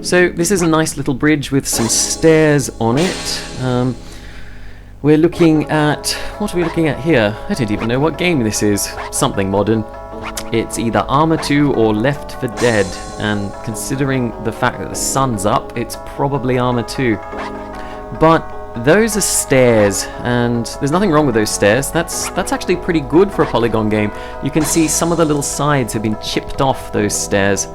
So this is a nice little bridge with some stairs on it. We're looking at... what are we looking at here? I don't even know what game this is. Something modern. It's either Arma 2 or Left 4 Dead, and considering the fact that the sun's up, it's probably Arma 2. But those are stairs, and there's nothing wrong with those stairs. That's actually pretty good for a polygon game. You can see some of the little sides have been chipped off those stairs.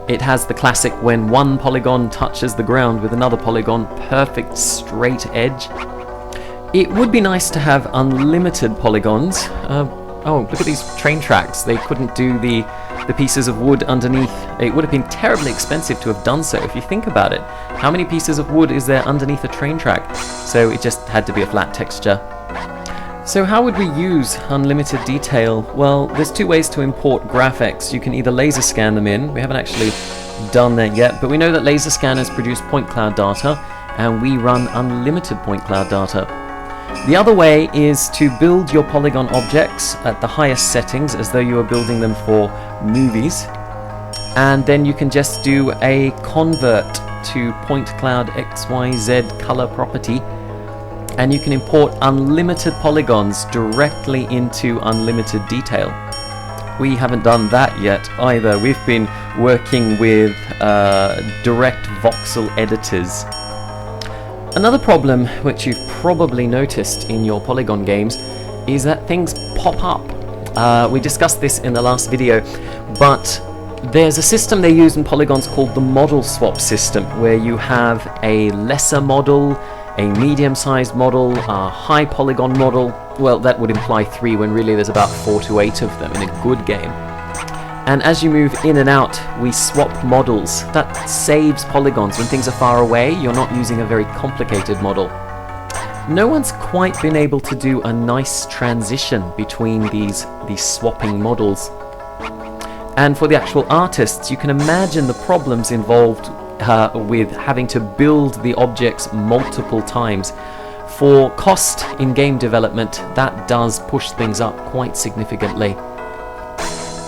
It has the classic when one polygon touches the ground with another polygon, perfect straight edge. It would be nice to have unlimited polygons. Oh, look at these train tracks. They couldn't do the pieces of wood underneath. It would have been terribly expensive to have done so if you think about it. How many pieces of wood is there underneath a train track? So it just had to be a flat texture. So how would we use unlimited detail? Well, there's two ways to import graphics. You can either laser scan them in. We haven't actually done that yet, but we know that laser scanners produce point cloud data, and we run unlimited point cloud data. The other way is to build your polygon objects at the highest settings as though you were building them for movies, and then you can just do a convert to point cloud XYZ color property, and you can import unlimited polygons directly into unlimited detail. We haven't done that yet either. We've been working with direct voxel editors. Another problem, which you've probably noticed in your polygon games, is that things pop up. We discussed this in the last video, but there's a system they use in polygons called the model swap system, where you have a lesser model, a medium-sized model, a high polygon model. Well, that would imply 3 when really there's about 4 to 8 of them in a good game. And as you move in and out, we swap models. That saves polygons. When things are far away, you're not using a very complicated model. No one's quite been able to do a nice transition between these swapping models. And for the actual artists, you can imagine the problems involved with having to build the objects multiple times. For cost in game development, that does push things up quite significantly.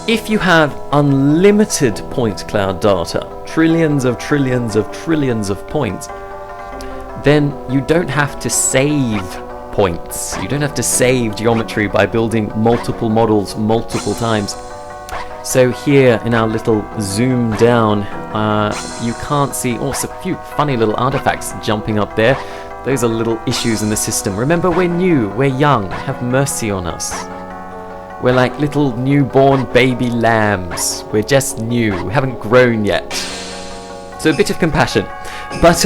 If you have unlimited point cloud data, trillions of trillions of trillions of points, then you don't have to save points. You don't have to save geometry by building multiple models multiple times. So here in our little zoom down, you can't see, it's a few funny little artifacts jumping up there. Those are little issues in the system. Remember, we're new, we're young, have mercy on us. We're like little newborn baby lambs. We're just new, we haven't grown yet. So a bit of compassion. But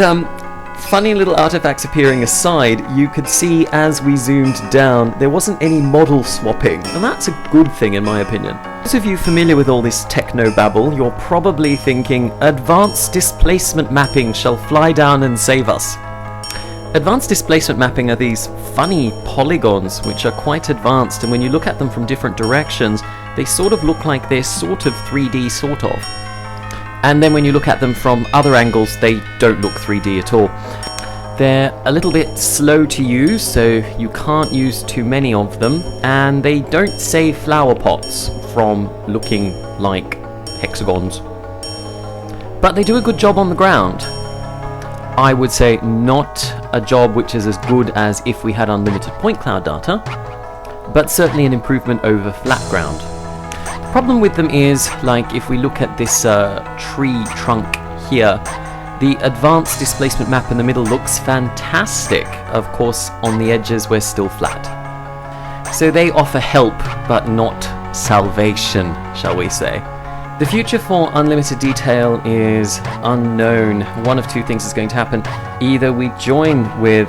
funny little artifacts appearing aside, you could see as we zoomed down, there wasn't any model swapping, and that's a good thing in my opinion. Those of you familiar with all this techno-babble, you're probably thinking, advanced displacement mapping shall fly down and save us. Advanced displacement mapping are these funny polygons which are quite advanced, and when you look at them from different directions, they sort of look like they're sort of 3D, sort of. And then when you look at them from other angles, they don't look 3D at all. They're a little bit slow to use, so you can't use too many of them, and they don't save flower pots from looking like hexagons. But they do a good job on the ground. I would say not a job which is as good as if we had unlimited point cloud data, but certainly an improvement over flat ground. The problem with them is, like if we look at this tree trunk here, the advanced displacement map in the middle looks fantastic. Of course, on the edges we're still flat. So they offer help, but not salvation, shall we say. The future for unlimited detail is unknown. One of two things is going to happen. Either we join with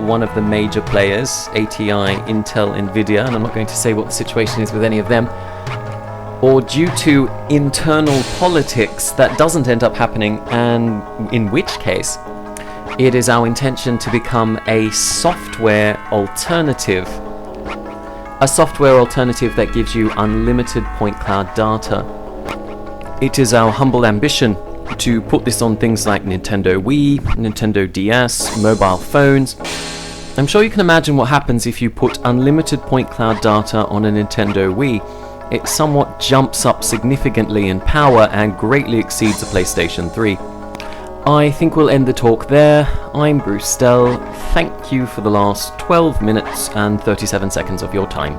one of the major players, ATI, Intel, Nvidia, and I'm not going to say what the situation is with any of them, or due to internal politics that doesn't end up happening, and in which case it is our intention to become a software alternative. A software alternative that gives you unlimited point cloud data. It is our humble ambition to put this on things like Nintendo Wii, Nintendo DS, mobile phones. I'm sure you can imagine what happens if you put unlimited point cloud data on a Nintendo Wii. it somewhat jumps up significantly in power and greatly exceeds the PlayStation 3. I think we'll end the talk there. I'm Bruce Dell. Thank you for the last 12 minutes and 37 seconds of your time.